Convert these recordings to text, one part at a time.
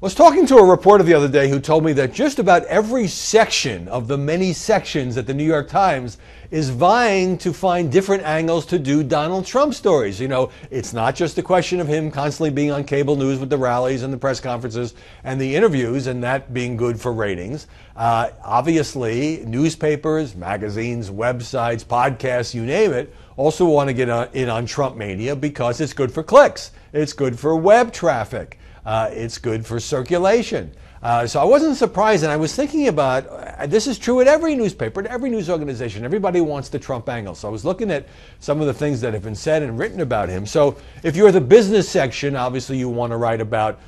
Was talking to a reporter the other day who told me that just about every section of the many sections at the New York Times is vying to find different angles to do Donald Trump stories. You know, it's not just a question of him constantly being on cable news with the rallies and the press conferences and the interviews and that being good for ratings. Obviously, newspapers, magazines, websites, podcasts, you name it, also want to get in on Trump mania because it's good for clicks. It's good for web traffic. It's good for circulation. So I wasn't surprised, and I was thinking about, this is true at every newspaper, at every news organization. Everybody wants the Trump angle. So I was looking at some of the things that have been said and written about him. So if you're the business section, obviously you want to write about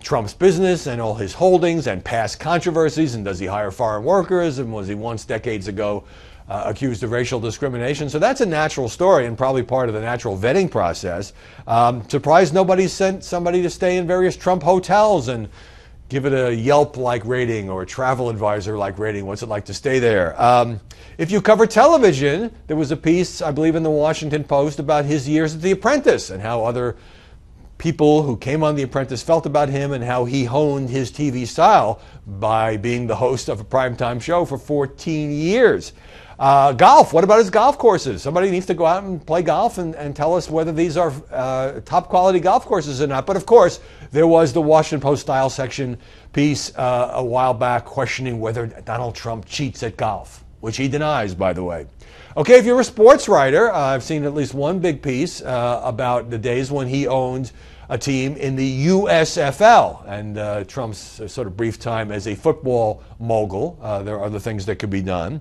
Trump's business and all his holdings and past controversies, and does he hire foreign workers, and was he once decades ago accused of racial discrimination. So that's a natural story and probably part of the natural vetting process. Surprised nobody sent somebody to stay in various Trump hotels and give it a Yelp-like rating or a travel advisor-like rating. What's it like to stay there? If you cover television, there was a piece, I believe, in the Washington Post about his years at The Apprentice and how other people who came on The Apprentice felt about him and how he honed his TV style by being the host of a primetime show for 14 years. Golf, what about his golf courses? Somebody needs to go out and play golf and tell us whether these are top quality golf courses or not. But of course, there was the Washington Post style section piece a while back questioning whether Donald Trump cheats at golf, which he denies, by the way. Okay, if you're a sports writer, I've seen at least one big piece about the days when he owned a team in the USFL and Trump's sort of brief time as a football mogul. There are other things that could be done.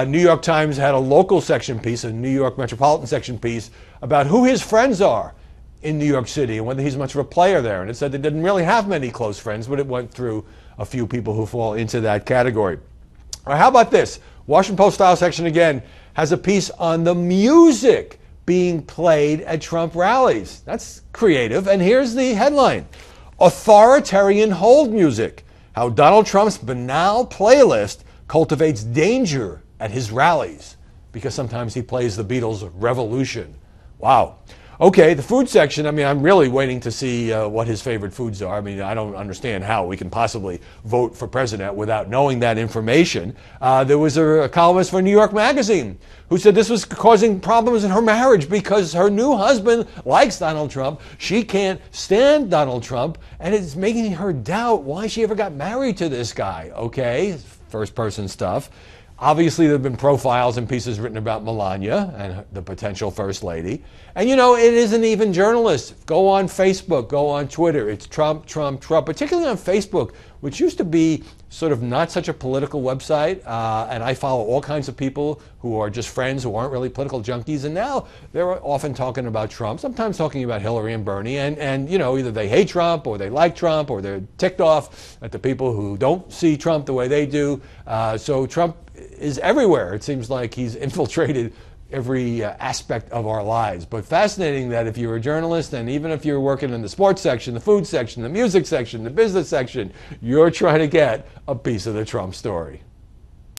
New York Times had a local section piece, a New York metropolitan section piece, about who his friends are in New York City and whether he's much of a player there. And it said they didn't really have many close friends, but it went through a few people who fall into that category. All right, how about this? Washington Post style section again has a piece on the music being played at Trump rallies. That's creative. And here's the headline: Authoritarian Hold Music, how Donald Trump's banal playlist cultivates danger at his rallies, because sometimes he plays the Beatles' Revolution. Wow. Okay, the food section, I mean, I'm really waiting to see what his favorite foods are. I mean, I don't understand how we can possibly vote for president without knowing that information. There was a columnist for New York Magazine who said this was causing problems in her marriage because her new husband likes Donald Trump. She can't stand Donald Trump, and it's making her doubt why she ever got married to this guy. Okay, first person stuff. Obviously, there have been profiles and pieces written about Melania and the potential first lady. And, you know, it isn't even journalists. Go on Facebook, go on Twitter. It's Trump, Trump, Trump, particularly on Facebook, which used to be sort of not such a political website. And I follow all kinds of people who are just friends who aren't really political junkies. And now they're often talking about Trump, sometimes talking about Hillary and Bernie. And you know, either they hate Trump or they like Trump or they're ticked off at the people who don't see Trump the way they do. So Trump is everywhere. It seems like he's infiltrated every aspect of our lives. But fascinating that if you're a journalist, and even if you're working in the sports section, the food section, the music section, the business section, you're trying to get a piece of the Trump story.